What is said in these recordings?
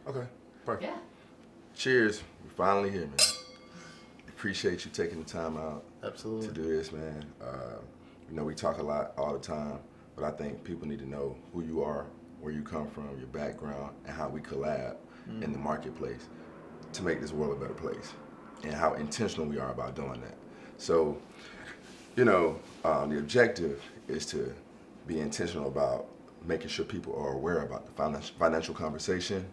Okay, perfect. Yeah. Cheers. We're finally here, man. Appreciate you taking the time out Absolutely. to do this, man. You know, we talk a lot all the time, but I think people need to know who you are, where you come from, your background, and how we collab in the marketplace to make this world a better place, and how intentional we are about doing that. So, you know, the objective is to be intentional about making sure people are aware about the financial conversation.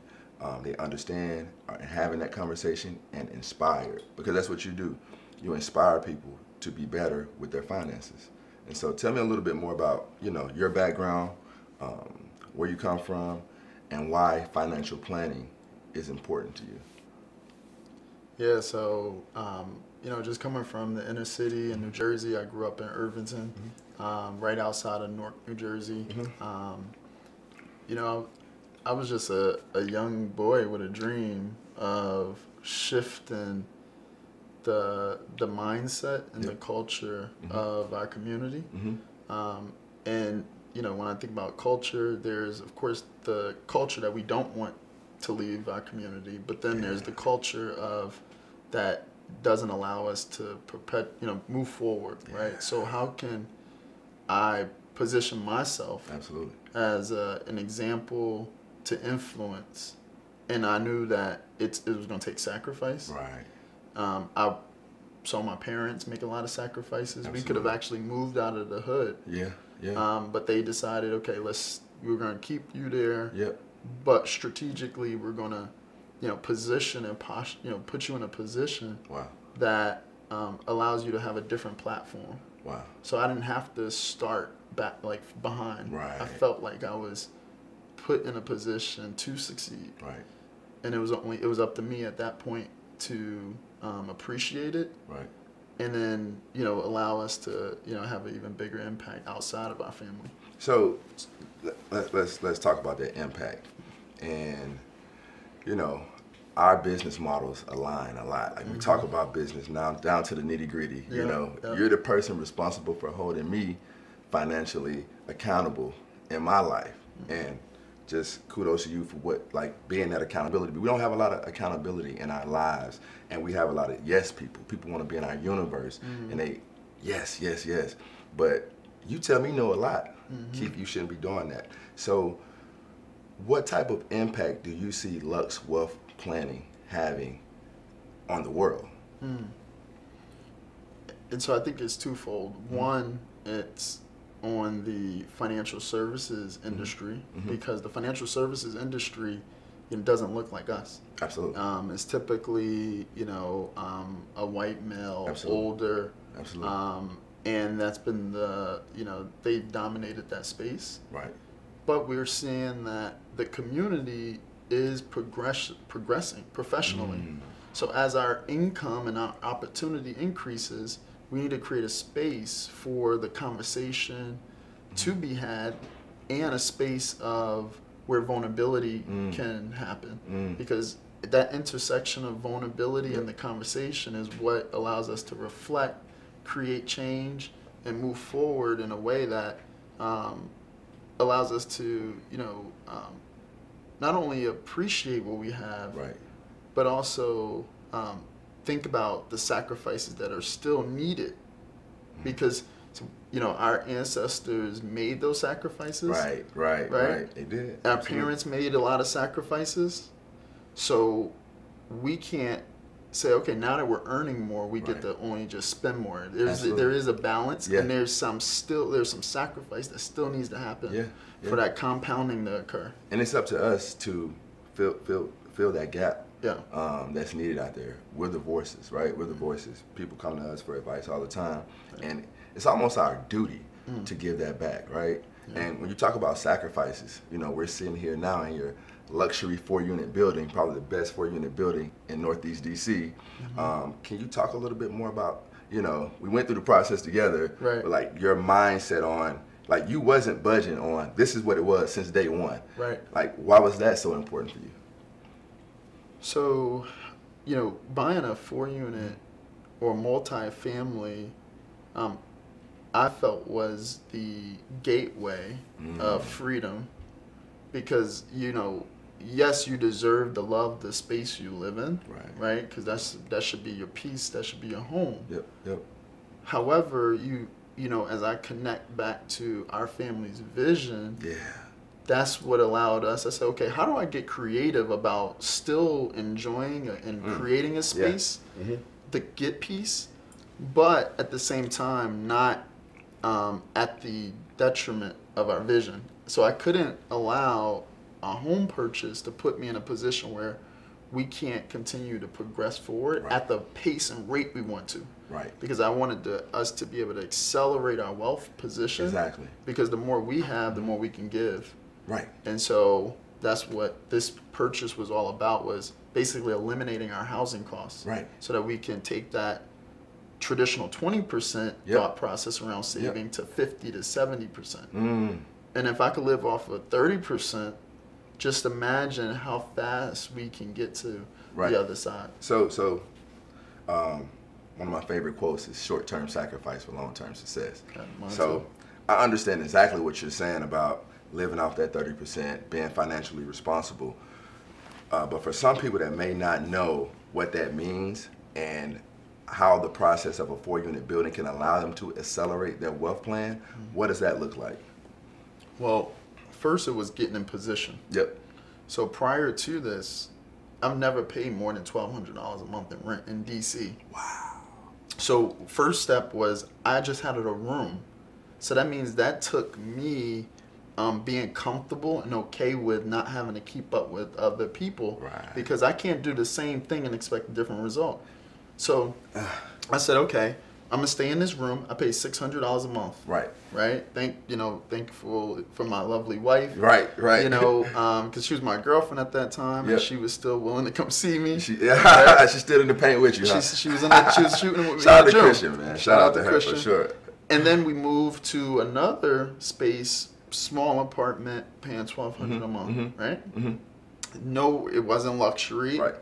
They understand and having that conversation and inspired, because that's what you do. You inspire people to be better with their finances. And so tell me a little bit more about, you know, your background, where you come from, and why financial planning is important to you. Yeah, so, you know, just coming from the inner city in New Jersey, I grew up in Irvington, right outside of Newark, New Jersey. You know, I was just a young boy with a dream of shifting the mindset and the culture of our community. And, you know, when I think about culture, there's, of course, the culture that we don't want to leave our community, but then there's the culture of that doesn't allow us to move forward, right? So how can I position myself Absolutely. as an example to influence? And I knew that it was going to take sacrifice. Right. I saw my parents make a lot of sacrifices. Absolutely. We could have actually moved out of the hood. Yeah. But they decided, okay, we're going to keep you there. Yep. But strategically, we're going to, position and put you in a position Wow. that allows you to have a different platform. Wow. So I didn't have to start back behind. Right. I felt like I was put in a position to succeed. Right. And it was up to me at that point to appreciate it. Right. And then allow us to have an even bigger impact outside of our family. So let's talk about that impact. And our business models align a lot. Like we talk about business now down to the nitty gritty. You're the person responsible for holding me financially accountable in my life. And just kudos to you for being that accountability. But we don't have a lot of accountability in our lives, and we have a lot of yes people. People want to be in our universe, and they yes. But you tell me no a lot. Keith, you shouldn't be doing that. So what type of impact do you see Luxworth planning having on the world? And so I think it's twofold. One, it's on the financial services industry, because the financial services industry doesn't look like us. Absolutely. It's typically a white male, Absolutely. older. Absolutely. And that's been they dominated that space. Right. But we're seeing that the community is progressing professionally. So as our income and our opportunity increases, we need to create a space for the conversation to be had, and a space of where vulnerability can happen. Because that intersection of vulnerability and the conversation is what allows us to reflect, create change, and move forward in a way that allows us to, not only appreciate what we have, Right. but also think about the sacrifices that are still needed, because our ancestors made those sacrifices. Right. They did. Our Absolutely. parents made a lot of sacrifices, so we can't say, okay, now that we're earning more, we get to only just spend more. There is a balance, and there's some sacrifice that still needs to happen for that compounding to occur. And it's up to us to fill that gap. Yeah. That's needed out there. We're the voices, right? We're the voices. People come to us for advice all the time, and it's almost our duty to give that back, right? And when you talk about sacrifices, we're sitting here now in your luxury 4-unit building, probably the best 4-unit building in Northeast DC. Can you talk a little bit more about, we went through the process together, right, but your mindset on, you wasn't budging on, this is what it was since day one. Right. Why was that so important for you? So, buying a 4-unit or multi-family, I felt was the gateway of freedom, because, yes, you deserve to love the space you live in, Right. Because that should be your peace, that should be your home. Yep. However, you know, as I connect back to our family's vision, Yeah. that's what allowed us. I said, okay, how do I get creative about still enjoying and creating a space, the get piece, but at the same time not at the detriment of our vision. So I couldn't allow a home purchase to put me in a position where we can't continue to progress forward at the pace and rate we want to. Right. Because I wanted us to be able to accelerate our wealth position. Exactly. Because the more we have, the more we can give. Right. And so that's what this purchase was all about, was basically eliminating our housing costs. Right. So that we can take that traditional 20% thought process around saving to 50 to 70%. And if I could live off of 30%, just imagine how fast we can get to the other side. So one of my favorite quotes is short-term sacrifice for long-term success. So I understand exactly what you're saying about living off that 30%, being financially responsible. But for some people that may not know what that means and how the process of a 4-unit building can allow them to accelerate their wealth plan, what does that look like? Well, first it was getting in position. Yep. So prior to this, I've never paid more than $1,200 a month in rent in DC. Wow. So first step was I just had a room. So that means that took me being comfortable and okay with not having to keep up with other people. Right. Because I can't do the same thing and expect a different result. So I said, okay, I'm gonna stay in this room. I pay $600 a month. Right. Right. Thankful for my lovely wife. Right. You know, because she was my girlfriend at that time, and she was still willing to come see me. She's still in the paint with you. Huh? She was shooting with me. Shout out to Christian, man. Shout out to her Christian. for sure. And then we moved to another space, small apartment, paying $1,200 a month. Right. No, it wasn't luxury. Right.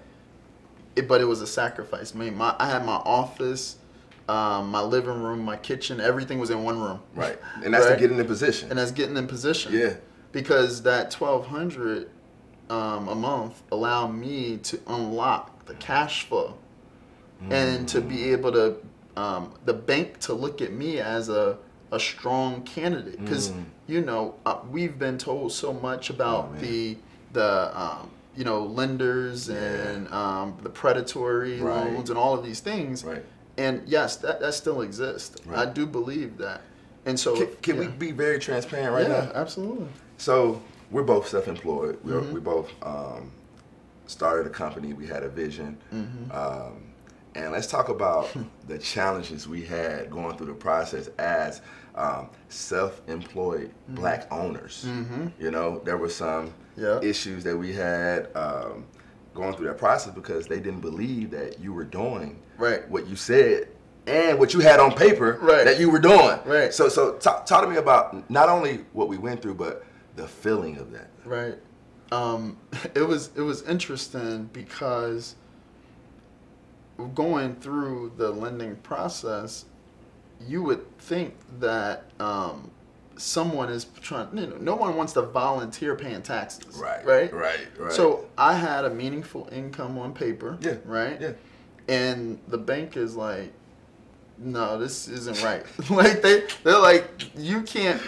But it was a sacrifice. I had my office, my living room, my kitchen, everything was in one room. Right. And that's to get in position. And that's getting in position. Yeah. Because that $1,200 a month allowed me to unlock the cash flow and to be able to, the bank to look at me as a strong candidate. Because, you know, we've been told so much about the you know, lenders and the predatory loans and all of these things. Right. And yes, that still exists. Right. I do believe that. And so can we be very transparent right now? Yeah, absolutely. So we're both self-employed. We both started a company. We had a vision. And let's talk about the challenges we had going through the process as self-employed Black owners. You know, there were some issues that we had going through that process because they didn't believe that you were doing what you said and what you had on paper that you were doing. Right. So talk to me about not only what we went through, but the feeling of that. Right. It was interesting because going through the lending process, you would think that someone is trying, you know, no one wants to volunteer paying taxes. Right. So I had a meaningful income on paper. Yeah. Right. Yeah. And the bank is like, no, this isn't right. Like they're like, you can't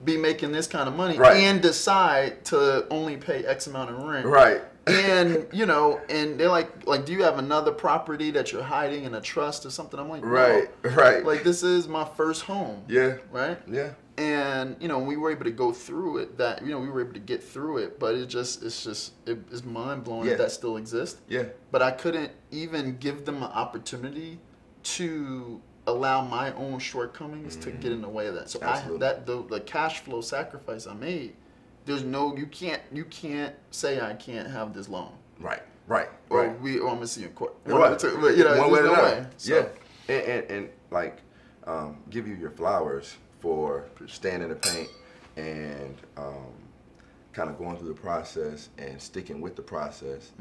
be making this kind of money and decide to only pay X amount of rent. Right. And, you know, and they're like, do you have another property that you're hiding in a trust or something? I'm like, no. Right. Like, this is my first home. Yeah. Right? Yeah. And, you know, we were able to go through it, we were able to get through it, but it's mind blowing that still exists. Yeah. But I couldn't even give them an opportunity to allow my own shortcomings to get in the way of that. So the cash flow sacrifice I made, there's no, you can't say I can't have this loan. Right. Or I'm gonna see you in court. One way or another. So. Yeah. And like, give you your flowers for staying in the paint and kind of going through the process and sticking with the process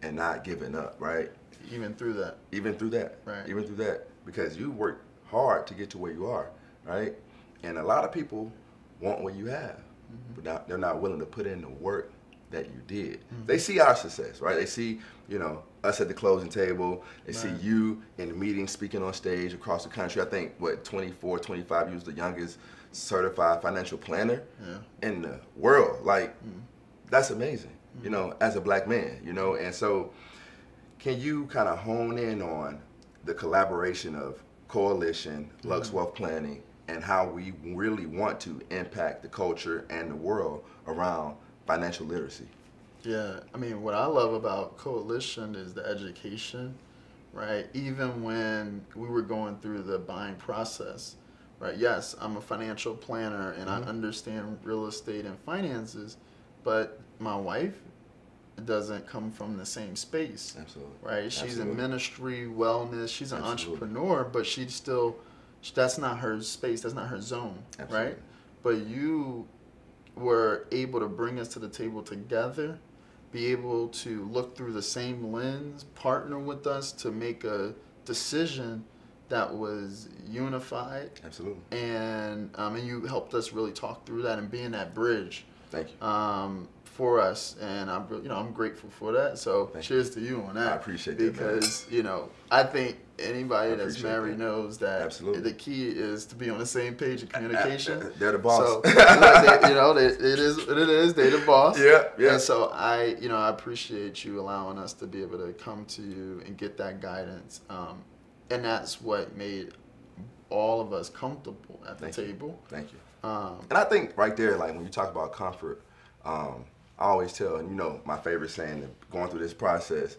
and not giving up. Right. Even through that. Right. Even through that, because you worked hard to get to where you are. Right. And a lot of people want what you have. But they're not willing to put in the work that you did. They see our success, right? They see, us at the closing table. They see you in the meeting speaking on stage across the country. I think, 24, 25, you was the youngest certified financial planner in the world. Like, that's amazing, as a black man, And so can you kind of hone in on the collaboration of Coalition, Luxworth Planning, and how we really want to impact the culture and the world around financial literacy? Yeah, I mean, what I love about Coalition is the education, right? Even when we were going through the buying process, right? Yes, I'm a financial planner and I understand real estate and finances, but my wife doesn't come from the same space. Absolutely. Right? She's Absolutely. in ministry, wellness, she's an Absolutely. entrepreneur, but she's still, that's not her space, that's not her zone, Absolutely. right? But you were able to bring us to the table together, be able to look through the same lens, partner with us to make a decision that was unified. Absolutely. And you helped us really talk through that and being that bridge. Thank you. For us, and I'm grateful for that. So cheers to you on that. I appreciate that, because I think anybody that's married that. knows that Absolutely. the key is to be on the same page of communication. They're the boss. So it is they're the boss. Yeah. And so I appreciate you allowing us to be able to come to you and get that guidance, and that's what made all of us comfortable at the table. Thank you. And I think right there, like when you talk about comfort, I always tell, and my favorite saying, that going through this process,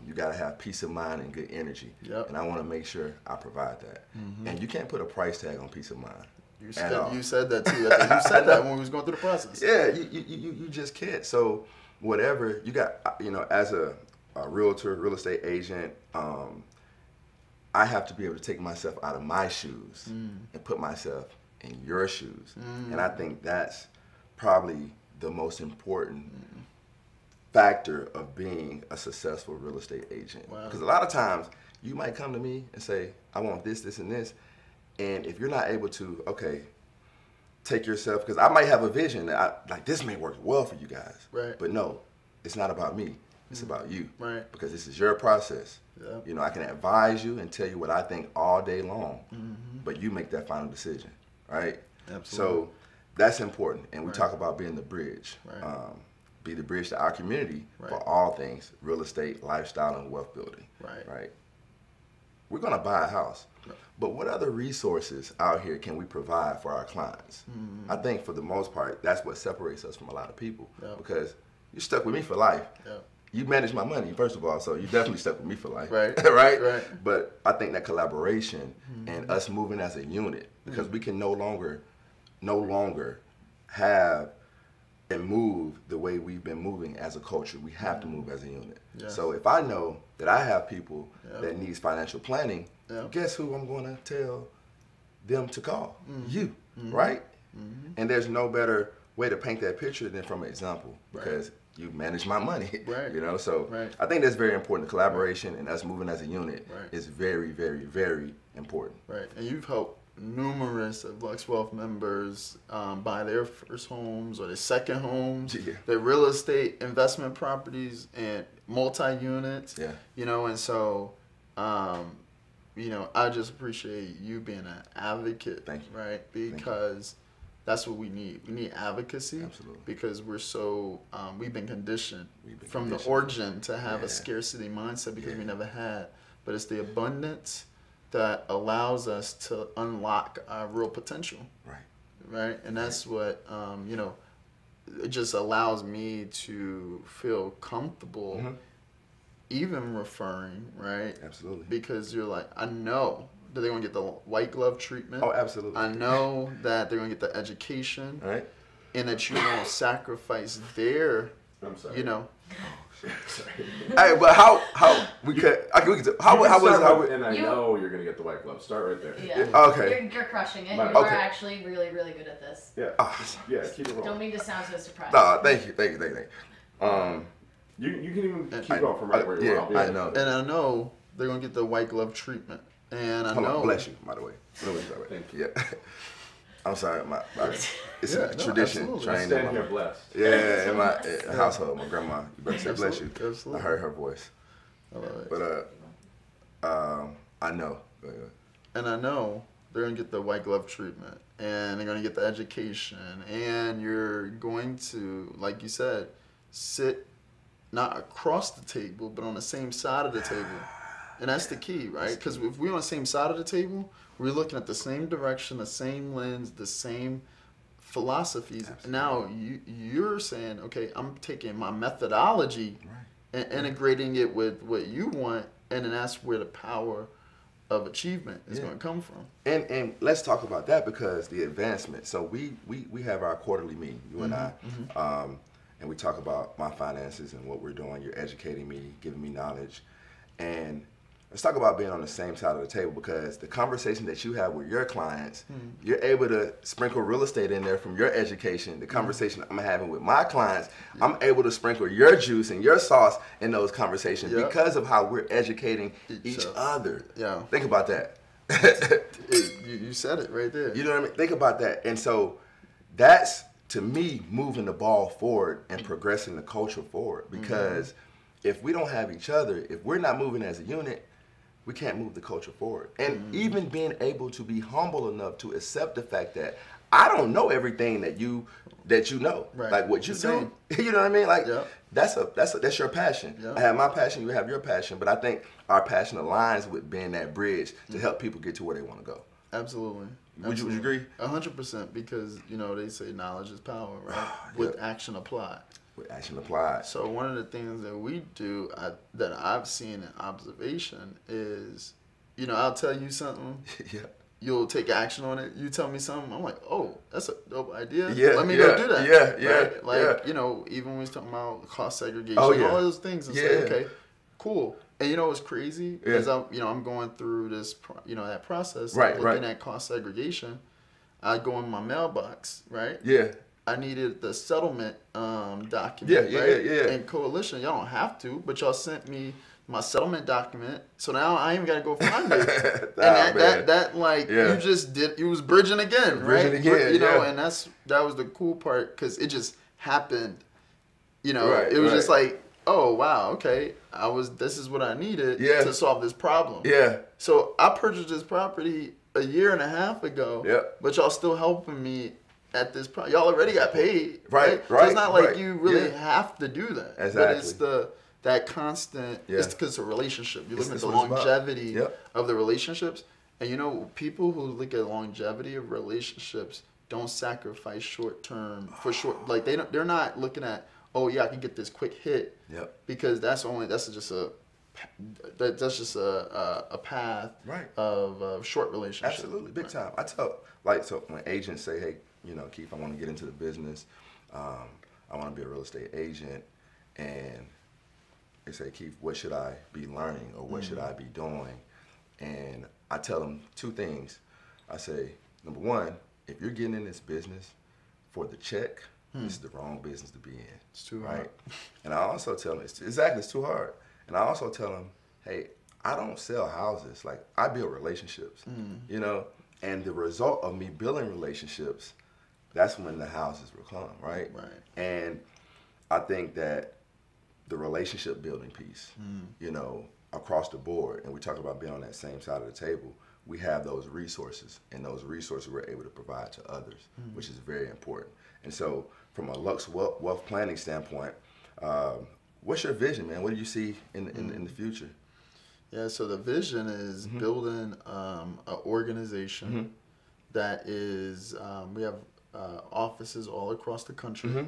you got to have peace of mind and good energy. Yep. And I want to make sure I provide that. And you can't put a price tag on peace of mind. You said that too. I think you said that when we was going through the process. Yeah, you just can't. So whatever you got, as a realtor, real estate agent, I have to be able to take myself out of my shoes and put myself in your shoes. And I think that's probably the most important factor of being a successful real estate agent. Wow. Because a lot of times you might come to me and say, I want this, this, and this. And if you're not able to, take yourself, because I might have a vision that this may work well for you guys. Right. But no, it's not about me. It's about you. Right. Because this is your process. Yeah. I can advise you and tell you what I think all day long, but you make that final decision, right? Absolutely. So that's important. And we Right. talk about being the bridge. Right. Be the bridge to our community Right. for all things real estate, lifestyle, and wealth building. Right. We're going to buy a house. But what other resources out here can we provide for our clients? I think for the most part, that's what separates us from a lot of people. Yep. Because you're stuck with me for life. Yep. You manage my money, first of all, so you definitely stuck with me for life. Right. Right? But I think that collaboration and us moving as a unit, because we can no longer have and move the way we've been moving as a culture. We have to move as a unit. Yes. So if I know that I have people Yep. that needs financial planning, Yep. guess who I'm going to tell them to call? You, right? And there's no better way to paint that picture than from an example, because you manage my money. Right. So Right. I think that's very important. The collaboration and us moving as a unit Right. is very, very, very important. Right. And you've helped numerous of Luxwealth members buy their first homes or their second homes, Yeah. their real estate investment properties and multi-units. Yeah. And so, I just appreciate you being an advocate. Thank you. Right. Because that's what we need. We need advocacy. Absolutely. Because we're so, we've been conditioned from the conditioned. origin to have Yeah. a scarcity mindset because we Yeah. never had. But it's the abundance that allows us to unlock our real potential. Right. And that's what, it just allows me to feel comfortable even referring, right? Absolutely. Because you're like, I know that they're going to get the white glove treatment. Oh, absolutely. I know that they're going to get the education. Right. And that you won't sacrifice their, I'm sorry. Sorry. Hey, but how we could how was And I know you're gonna get the white glove. Start right there. Yeah. Okay. You're crushing it. My You bad. are Okay. actually really, really good at this. Yeah. Oh, Yeah. Keep it rolling. Don't mean to sound so surprised. nah, thank you. You can even keep going from right where you are. I know. and I know they're going to get the white glove treatment. And I Hold know. on, bless you, by the way. Thank you. Yeah. I'm sorry, it's Yeah, a no, tradition absolutely. trained in Stand my here blessed. yeah in my household. My grandma, you better say bless you. Absolutely. I heard her voice, I love it. but I know. Go ahead. And I know they're going to get the white glove treatment, and they're going to get the education, and you're going to, like you said, sit not across the table, but on the same side of the table. And that's the key, right? Because if we're on the same side of the table, we're looking at the same direction, the same lens, the same philosophies. Absolutely. Now you're saying, okay, I'm taking my methodology and integrating it with what you want, and then that's where the power of achievement is going to come from. And let's talk about that, because the advancement. So we have our quarterly meeting, you and I, and we talk about my finances and what we're doing. You're educating me, giving me knowledge, and let's talk about being on the same side of the table, because the conversation that you have with your clients, you're able to sprinkle real estate in there from your education. The conversation I'm having with my clients, I'm able to sprinkle your juice and your sauce in those conversations because of how we're educating each other. Yeah. Think about that. You said it right there. You know what I mean? Think about that. And so that's, to me, moving the ball forward and progressing the culture forward. Because if we don't have each other, if we're not moving as a unit, we can't move the culture forward. And even being able to be humble enough to accept the fact that I don't know everything that you know. Right. Like what you Same. do. You know what I mean? Like Yep. that's your passion. Yep. I have my passion, you have your passion, but I think our passion aligns with being that bridge to help people get to where they want to go. Absolutely. Would you agree? 100%, because they say knowledge is power, right? With action applied. With action applied. So one of the things that we do that I've seen in observation is, I'll tell you something. Yeah. You'll take action on it. You tell me something. I'm like, oh, that's a dope idea. Yeah, Let me go do that. Yeah, right? Like, yeah. even when we was talking about cost segregation, Oh, yeah. all those things, and say, okay, cool. And what's crazy is I'm going through this, that process, looking at cost segregation. I go in my mailbox, right? Yeah. I needed the settlement document, right? Yeah. And Coalition, y'all don't have to, but y'all sent me my settlement document, so now I ain't got to go find it. You just did. You was bridging again, right? And that was the cool part, because it just happened. It was just like, oh wow, okay, this is what I needed to solve this problem. Yeah. So I purchased this property a year and a half ago. Yeah. But y'all still helping me at this point. Y'all already got paid. Right. So it's not like you really have to do that. Exactly. But it's that constant, it's because it's a relationship. You look at the longevity of the relationships. And people who look at longevity of relationships don't sacrifice short term for short, like they're not looking at, oh yeah, I can get this quick hit. Yep. Because that's just a path of short relationships. Absolutely, big time. I tell, so when agents say, hey, Keith, I want to get into the business. I want to be a real estate agent. And they say, Keith, what should I be learning, or what should I be doing? And I tell them two things. I say, number one, if you're getting in this business for the check, this is the wrong business to be in. It's too hard. And I also tell them, it's too hard. And I also tell them, hey, I don't sell houses. Like, I build relationships, and the result of me building relationships, that's when the houses will come, right? And I think that the relationship building piece, across the board, and we talk about being on that same side of the table, we have those resources, and those resources we're able to provide to others, which is very important. And so from a Lux wealth planning standpoint, what's your vision, man? What do you see in the future? Yeah, so the vision is building an organization that is, we have offices all across the country.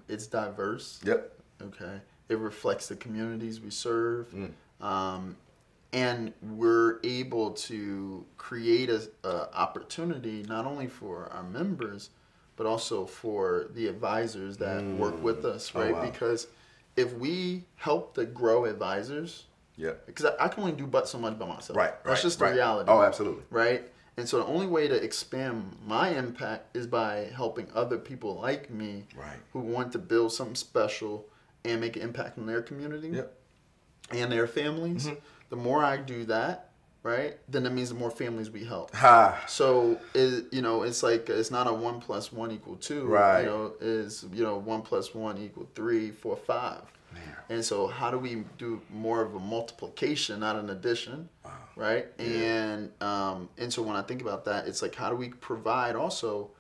It's diverse. Yep. Okay. It reflects the communities we serve. And we're able to create an opportunity not only for our members, but also for the advisors that work with us, right? Oh, wow. Because if we help to grow advisors, because I can only do but so much by myself. That's just the reality. Oh, absolutely. Right? And so the only way to expand my impact is by helping other people like me who want to build something special and make an impact on their community and their families. The more I do that, right? Then that means the more families we help. Ha. So it's like it's not a 1 + 1 = 2. Right. 1 + 1 = 3, 4, 5. Man. And so how do we do more of a multiplication, not an addition, right? Yeah. And so when I think about that, it's like how do we provide also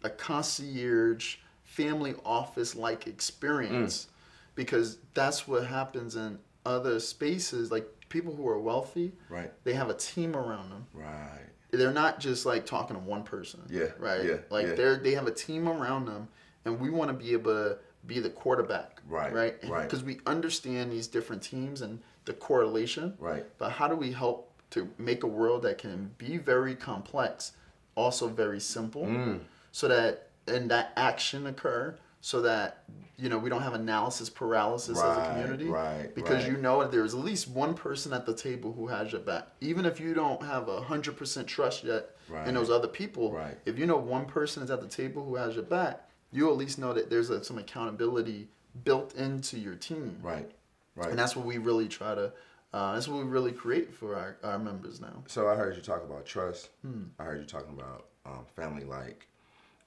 a concierge family office-like experience? Because that's what happens in other spaces, like people who are wealthy, Right. they have a team around them. Right. They're not just like talking to one person. Yeah. Right. Yeah. Like yeah. they have a team around them, and we want to be able to be the quarterback. Right. Right. Right. Because we understand these different teams and the correlation. Right. But how do we help to make a world that can be very complex, also very simple, so that that action occur, so that we don't have analysis paralysis as a community. Right. Because right. there's at least one person at the table who has your back. Even if you don't have 100% trust yet in those other people, Right. if you know one person is at the table who has your back, you at least know that there's some accountability built into your team. Right. Right. And that's what we really try to, that's what we really create for our members now. So I heard you talk about trust. I heard you talking about family-like,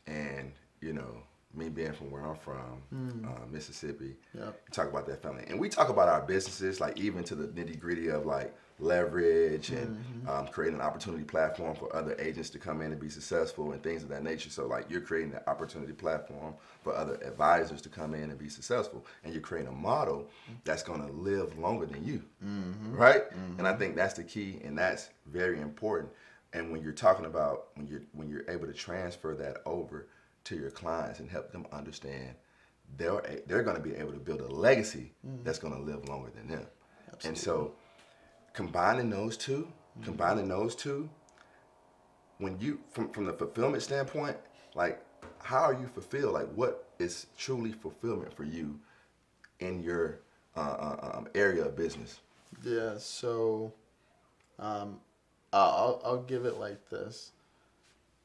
and me being from where I'm from, Mississippi. Yep. You talk about that family, and we talk about our businesses, like even to the nitty-gritty of like leverage and creating an opportunity platform for other agents to come in and be successful and things of that nature. So like you're creating an opportunity platform for other advisors to come in and be successful, and you're creating a model that's going to live longer than you, right? And I think that's the key, and that's very important. And when you're talking about when you're able to transfer that over to your clients and help them understand, they're going to be able to build a legacy that's going to live longer than them. Absolutely. And so combining those two, when you from the fulfillment standpoint, like how are you fulfilled? Like what is truly fulfillment for you in your area of business? Yeah, so I'll give it like this.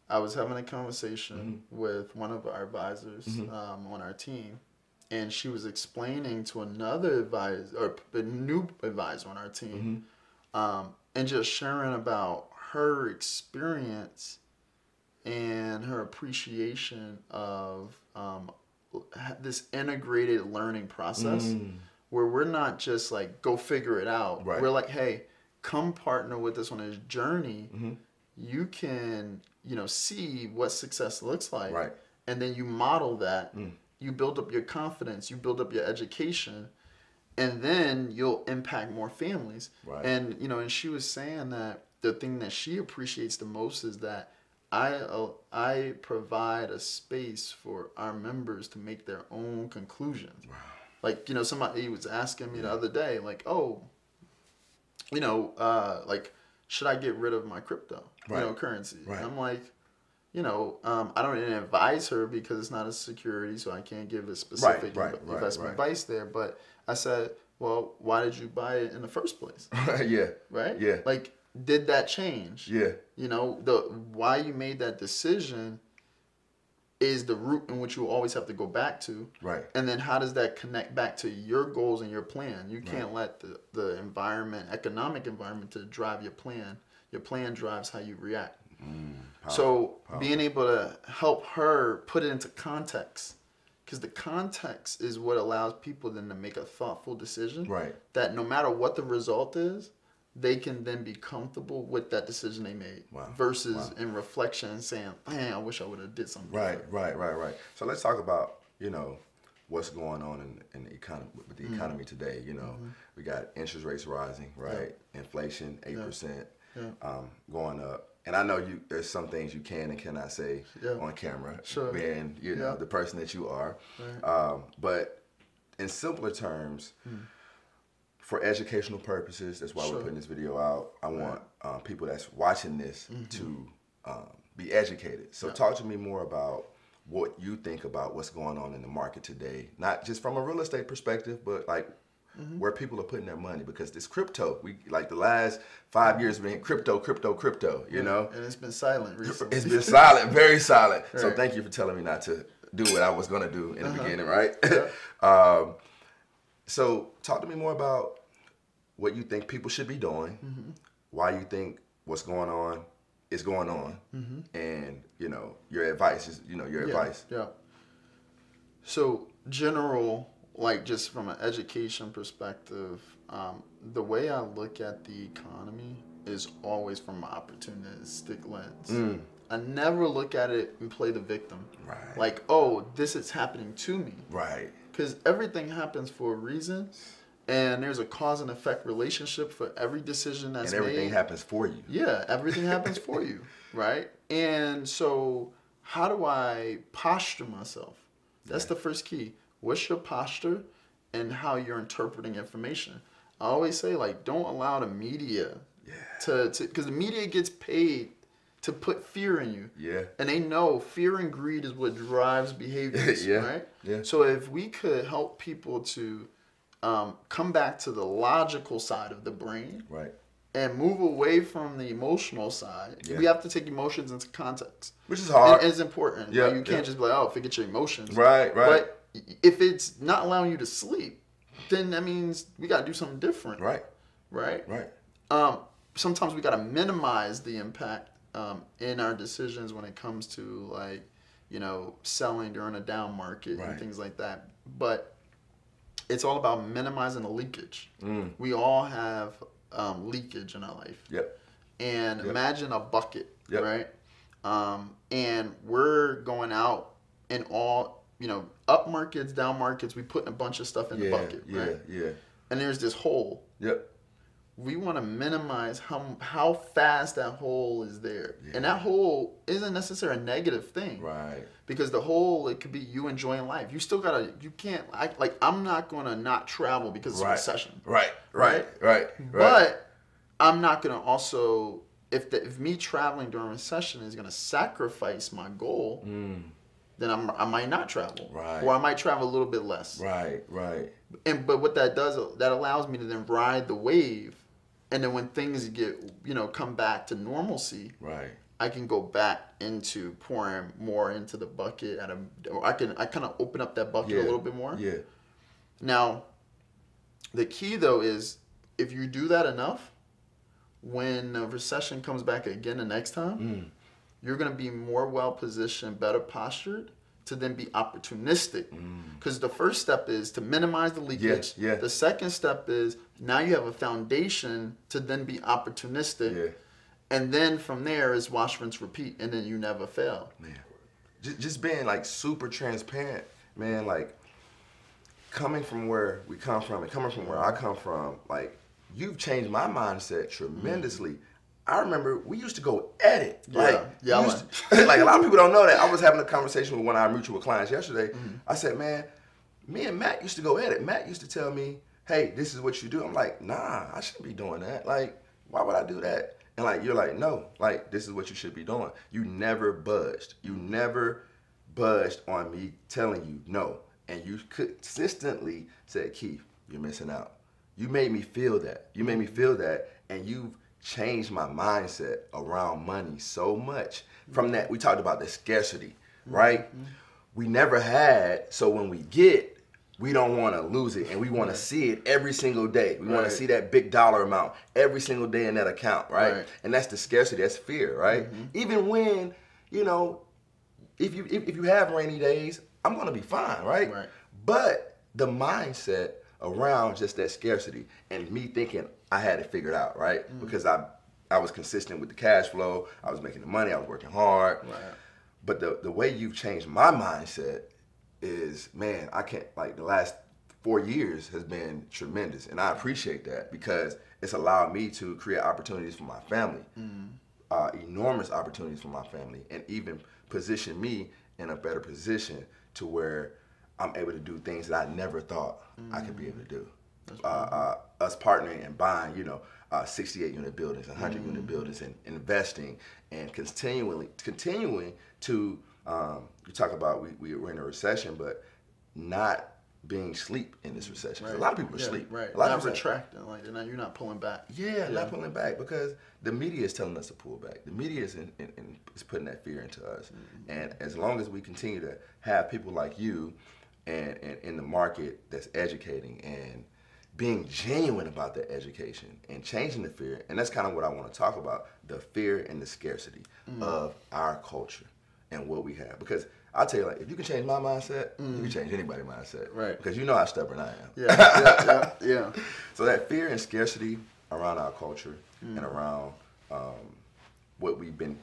I was having a conversation with one of our advisors on our team, and she was explaining to another advisor, or a new advisor on our team, and just sharing about her experience and her appreciation of this integrated learning process where we're not just like, go figure it out. Right. We're like, hey, come partner with us on this journey. You can, see what success looks like. Right. And then you model that. You build up your confidence. You build up your education. And then you'll impact more families. Right. And, and she was saying that the thing that she appreciates the most is that I provide a space for our members to make their own conclusions. Wow. Like, somebody was asking me the other day, like, like, should I get rid of my crypto, currency? Right. And I'm like, I don't advise her because it's not a security, so I can't give a specific investment advice there. But I said, well, why did you buy it in the first place? Yeah. Right? Yeah. Like, did that change? Yeah. Why you made that decision is the root in which you always have to go back to. Right. And then how does that connect back to your goals and your plan? You can't let the environment, economic environment, to drive your plan. Your plan drives how you react. Powerful. Being able to help her put it into context, because the context is what allows people then to make a thoughtful decision. Right. That no matter what the result is, they can then be comfortable with that decision they made. Wow. Versus in reflection saying, man, I wish I would have did something different. Right. So let's talk about, what's going on in the economy, with the economy today. We got interest rates rising, right? Yeah. Inflation, 8%, going up. And I know there's some things you can and cannot say on camera, being, the person that you are. Right. But in simpler terms, for educational purposes, that's why we're putting this video out. I want people that's watching this to be educated. So talk to me more about what you think about what's going on in the market today, not just from a real estate perspective, but like where people are putting their money, because this crypto, like the last 5 years been crypto, And it's been silent recently. It's been silent, very silent. Right. So thank you for telling me not to do what I was going to do in the beginning, right? Yeah. So talk to me more about what you think people should be doing, why you think what's going on is going on, and your advice is your advice. Yeah. So general, like just from an education perspective, the way I look at the economy is always from an opportunistic lens. I never look at it and play the victim. Right. Like, oh, this is happening to me. Right. Because everything happens for a reason, and there's a cause and effect relationship for every decision that's made. And everything happens for you. Yeah, everything happens for you, right? And so how do I posture myself? That's the first key. What's your posture and how you're interpreting information? I always say, like, don't allow the media to because the media gets paid to put fear in you. Yeah. And they know fear and greed is what drives behaviors, right? Yeah. So if we could help people to come back to the logical side of the brain, Right. and move away from the emotional side. Yeah. We have to take emotions into context. Which is hard. It's important. Yeah, Like, you can't just be like, oh, forget your emotions. Right. But if it's not allowing you to sleep, then that means we got to do something different. Right. Right? Right. Sometimes we got to minimize the impact in our decisions when it comes to, like, selling during a down market and things like that. But it's all about minimizing the leakage. We all have leakage in our life. Yep. And imagine a bucket, Yep. right? And we're going out in all, up markets, down markets, we put a bunch of stuff in the bucket, right? Yeah. And there's this hole. Yep. We want to minimize how fast that hole is there. Yeah. And that hole isn't necessarily a negative thing. Right. Because the hole, it could be you enjoying life. You still gotta, you can't, I'm not gonna not travel because it's a recession. Right. But I'm not gonna also, if me traveling during a recession is gonna sacrifice my goal, then I might not travel. Right. Or I might travel a little bit less. Right. But what that does, that allows me to then ride the wave, and then when things get, come back to normalcy, Right. I can go back into pouring more into the bucket I kind of open up that bucket a little bit more. Yeah. Now, the key though is if you do that enough, when a recession comes back again the next time, you're going to be more well positioned, better postured to then be opportunistic. Because the first step is to minimize the leakage. Yeah. The second step is now you have a foundation to then be opportunistic. Yeah. And then from there is wash, rinse, repeat, and then you never fail. Man, just being like super transparent, man. Like coming from where we come from and coming from where I come from, like you've changed my mindset tremendously. I remember we used to go at it. Like a lot of people don't know that. I was having a conversation with one of our mutual clients yesterday. I said, man, me and Matt used to go at it. Matt used to tell me, hey, this is what you do. I'm like, nah, I shouldn't be doing that. Like, why would I do that? And like, you're like, no, like, this is what you should be doing. You never budged. You never budged on me telling you no. And you consistently said, Keith, you're missing out. You made me feel that. You made me feel that. And you've changed my mindset around money so much. From that, we talked about the scarcity, right? We never had, so when we get, we don't want to lose it, and we want to see it every single day. We want to see that big dollar amount every single day in that account, right? And that's the scarcity, that's fear, right? Even when, if you have rainy days, I'm gonna be fine, right? But the mindset around just that scarcity and me thinking I had it figured out, right? Because I was consistent with the cash flow, I was making the money, I was working hard. But the way you've changed my mindset is, man, I can't, like the last 4 years has been tremendous. And I appreciate that because it's allowed me to create opportunities for my family, enormous opportunities for my family, and even position me in a better position to where I'm able to do things that I never thought I could be able to do. Us partnering and buying, 68 unit buildings, 100 unit buildings, and investing and continuing to, you talk about we're in a recession, but not being sleep in this recession. A lot of people are asleep. A lot of people retracting, like you're not pulling back. Not pulling back because the media is telling us to pull back. The media is is putting that fear into us. And as long as we continue to have people like you and in the market that's educating and being genuine about the education and changing the fear. And that's kind of what I want to talk about, the fear and the scarcity of our culture and what we have. Because I'll tell you, like, if you can change my mindset, you can change anybody's mindset. Right. Because you know how stubborn I am. Yeah. So that fear and scarcity around our culture and around what we've been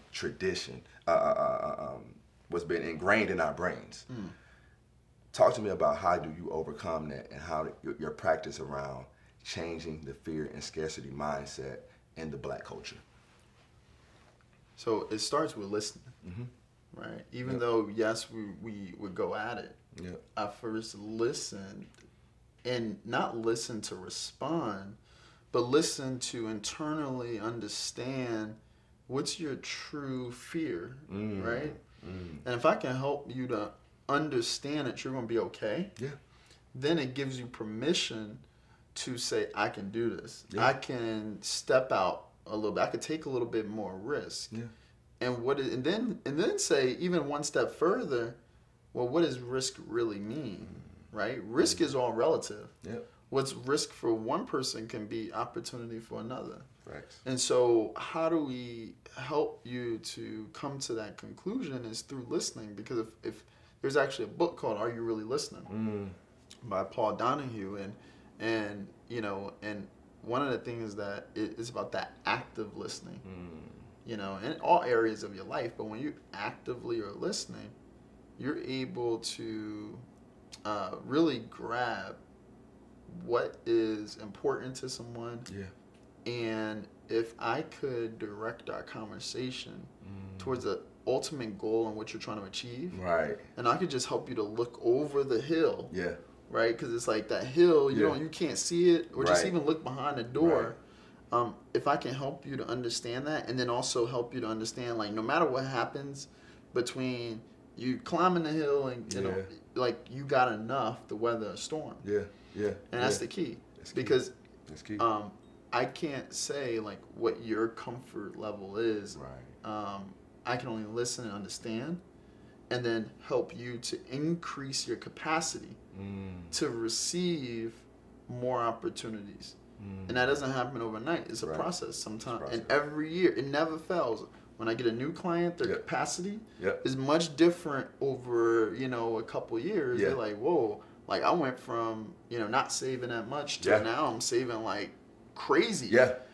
what's been ingrained in our brains. Talk to me about how do you overcome that and how your practice around changing the fear and scarcity mindset in the Black culture. So it starts with listening, right? Even though, yes, we would go at it. I first listened, and not listen to respond, but listen to internally understand what's your true fear, right? And if I can help you to understand that you're going to be okay, then it gives you permission to say, I can do this. I can step out a little bit. I could take a little bit more risk. And then say, even one step further, well, what does risk really mean, right? Risk is all relative. What's risk for one person can be opportunity for another. And so how do we help you to come to that conclusion is through listening. Because if there's actually a book called Are You Really Listening? By Paul Donahue. And you know, and one of the things that it's about that active listening, you know, in all areas of your life. But when you actively are listening, you're able to really grab what is important to someone. And if I could direct our conversation towards the ultimate goal and what you're trying to achieve, and I could just help you to look over the hill, right? Because it's like that hill, you can't see it, or just even look behind the door. If I can help you to understand that, and then also help you to understand, like, no matter what happens between you climbing the hill and you know, like, you got enough to weather a storm. And that's the key. Because I can't say, like, what your comfort level is. I can only listen and understand, and then help you to increase your capacity to receive more opportunities. And that doesn't happen overnight. It's a process sometimes. And every year, it never fails. When I get a new client, their capacity is much different over, you know, a couple years. They're like, whoa, like, I went from, you know, not saving that much to now I'm saving like crazy. But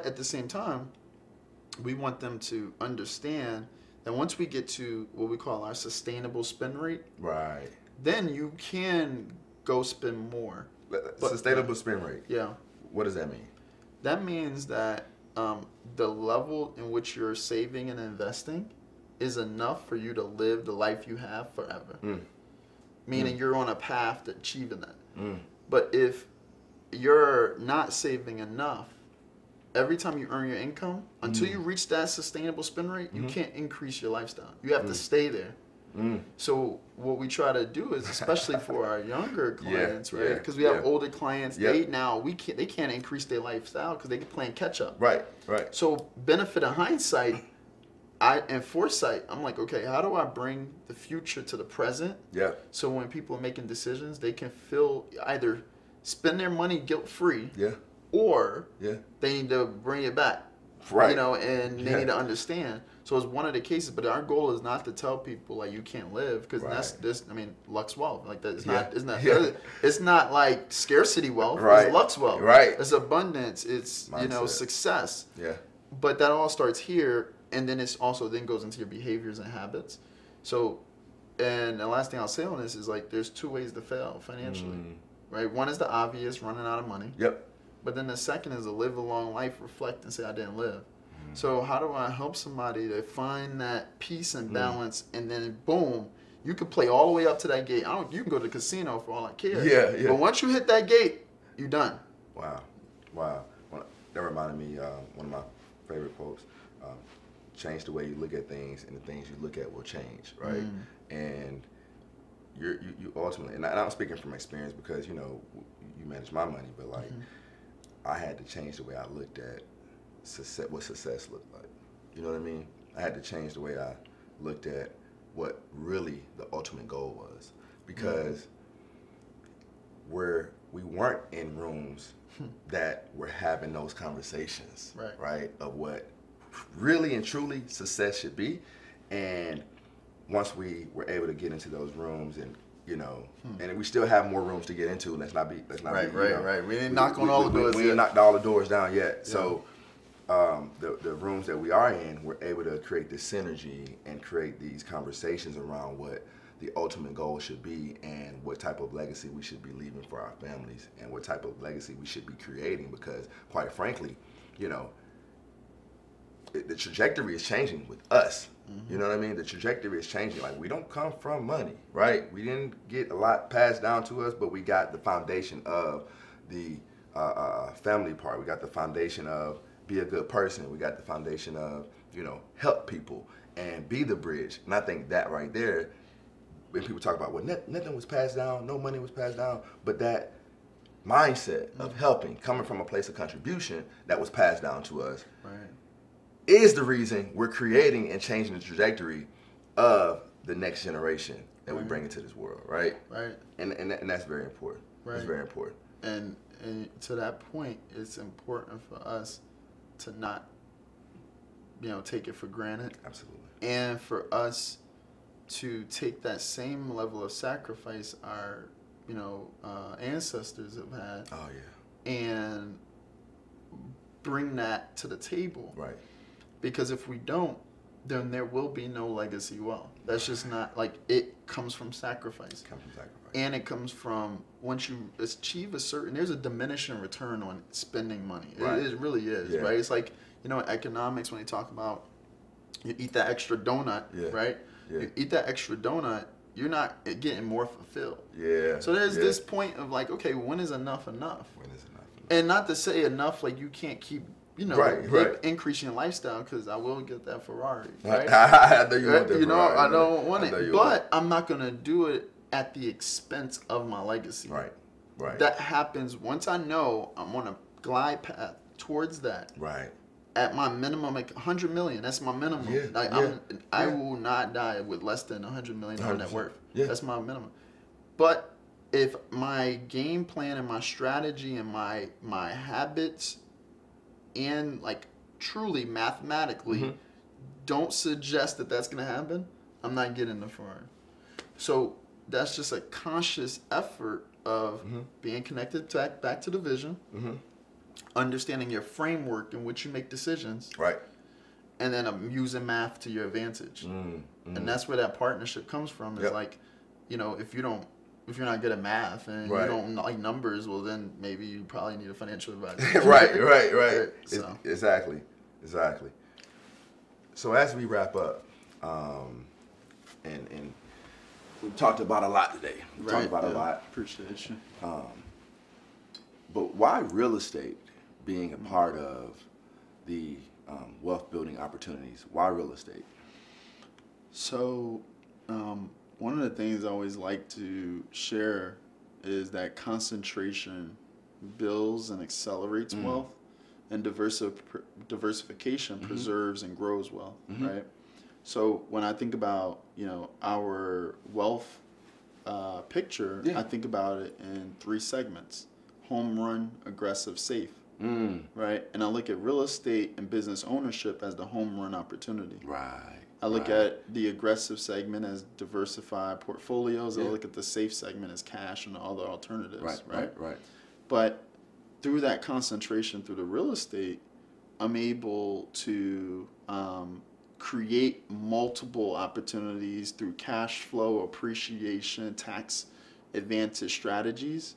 at the same time, we want them to understand that once we get to what we call our sustainable spend rate, then you can go spend more. Sustainable spend rate. What does that mean? That means that the level in which you're saving and investing is enough for you to live the life you have forever. Meaning you're on a path to achieving that. But if you're not saving enough, every time you earn your income, until you reach that sustainable spend rate, you can't increase your lifestyle. You have to stay there. So what we try to do is, especially for our younger clients, right? Because we have older clients, they can't increase their lifestyle because they can play catch up. So benefit of hindsight, and foresight, I'm like, okay, how do I bring the future to the present? So when people are making decisions, they can feel either spend their money guilt-free, or they need to bring it back, you know, and they need to understand. So it's one of the cases, but our goal is not to tell people, like, you can't live, because that's this. I mean, Luxworth, like, that. It's not like scarcity wealth. It's Luxworth. It's abundance. It's mindset. You know, success. But that all starts here, and then it's also then goes into your behaviors and habits. So, and the last thing I'll say on this is, like, there's two ways to fail financially, right? One is the obvious, running out of money. But then the second is to live a long life, reflect, and say, I didn't live. So how do I help somebody to find that peace and balance, and then boom, you can play all the way up to that gate. You can go to the casino for all I care. But once you hit that gate, you're done. Wow. Well, that reminded me one of my favorite quotes. Change the way you look at things, and the things you look at will change, right? And you ultimately, and I'm speaking from experience because, you know, you manage my money, but like, I had to change the way I looked at what success looked like. You know what I mean? I had to change the way I looked at what really the ultimate goal was. Because where we weren't in rooms that were having those conversations, right? Of what really and truly success should be. And once we were able to get into those rooms and, you know, and we still have more rooms to get into. Let's not be. Right. We didn't knock on all the doors. We ain't knocked all the doors down yet. Yeah. So the rooms that we are in, we're able to create this synergy and create these conversations around what the ultimate goal should be and what type of legacy we should be leaving for our families and what type of legacy we should be creating. Because quite frankly, you know, the trajectory is changing with us. You know what I mean? The trajectory is changing. Like, we don't come from money, right? We didn't get a lot passed down to us, but we got the foundation of the family part. We got the foundation of be a good person. We got the foundation of, you know, help people and be the bridge. And I think that right there, when people talk about, well, nothing was passed down, no money was passed down, but that mindset of helping, coming from a place of contribution that was passed down to us, is the reason we're creating and changing the trajectory of the next generation that we bring into this world, right? And that's very important. It's very important. And to that point, it's important for us to not, you know, take it for granted. Absolutely. And for us to take that same level of sacrifice our, you know, ancestors have had. Oh yeah. And bring that to the table. Right. Because if we don't, then there will be no legacy wealth. That's just not, like, it comes from sacrifice. And it comes from, once you achieve a certain, there's a diminishing return on spending money. It really is, right? It's like, you know, economics, when they talk about you eat that extra donut, right? You eat that extra donut, you're not getting more fulfilled. So there's this point of like, okay, when is enough enough? When is enough enough? And not to say enough, like you can't keep, you know, increasing your lifestyle, because I will get that Ferrari, right? I know you want that Ferrari. I don't want it, but I'm not going to do it at the expense of my legacy. Right. That happens once I know I'm on a glide path towards that. At my minimum, like 100 million, that's my minimum. I will not die with less than 100 million on net worth. That's my minimum. But if my game plan and my strategy and my habits and like truly mathematically don't suggest that that's going to happen, I'm not getting the Ferrari. So that's just a conscious effort of being connected back to the vision, understanding your framework in which you make decisions, and then I'm using math to your advantage. And that's where that partnership comes from. Is like, you know, if you're not good at math and you don't like numbers, well then maybe you probably need a financial advisor. Right. So. Exactly. So as we wrap up, and we've talked about a lot today. We talked about a lot. Appreciate you. But why real estate being a part of the wealth building opportunities? Why real estate? So one of the things I always like to share is that concentration builds and accelerates wealth, and diversification preserves and grows wealth, right? So when I think about, you know, our wealth picture, I think about it in 3 segments: home run, aggressive, safe, right? And I look at real estate and business ownership as the home run opportunity. I look at the aggressive segment as diversified portfolios. I look at the safe segment as cash and other alternatives, right? But through that concentration through the real estate, I'm able to create multiple opportunities through cash flow, appreciation, tax advantage strategies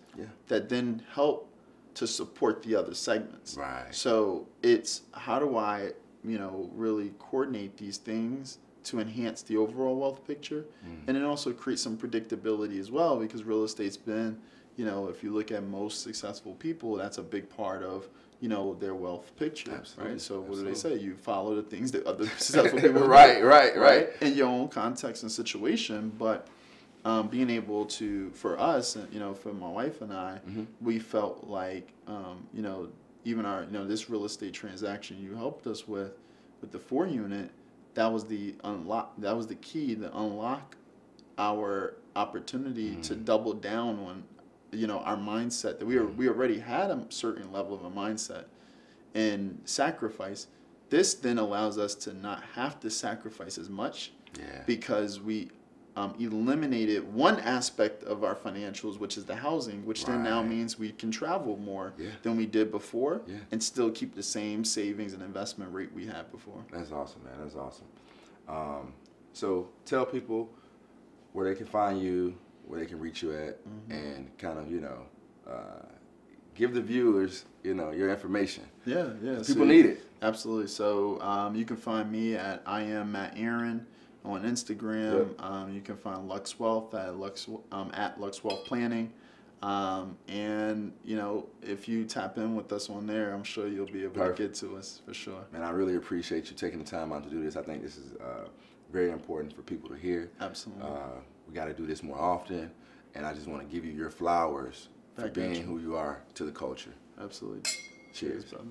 that then help to support the other segments. So it's how do I, you know, really coordinate these things to enhance the overall wealth picture, and then also create some predictability as well, because real estate's been, you know, if you look at most successful people, that's a big part of, you know, their wealth picture, right? So what do they say? You follow the things that other successful people do, right? In your own context and situation, but being able to, for us, you know, for my wife and I, we felt like, you know, even our, you know, this real estate transaction you helped us with the 4-unit, that was the key to unlock our opportunity to double down on our mindset that we already had a certain level of a mindset and sacrifice. This then allows us to not have to sacrifice as much because we eliminated one aspect of our financials, which is the housing, which then now means we can travel more than we did before and still keep the same savings and investment rate we had before. That's awesome, man. That's awesome. So tell people where they can find you, where they can reach you at, and kind of, give the viewers, your information. Yeah. People need it. Absolutely. So you can find me at I am Matt Aaron on Instagram. You can find Luxworth at Luxworth Planning. And if you tap in with us on there, I'm sure you'll be able to get to us for sure. Man, I really appreciate you taking the time out to do this. I think this is very important for people to hear. Absolutely. We got to do this more often, and I just want to give you your flowers for being who you are to the culture. Absolutely. Cheers. Brother.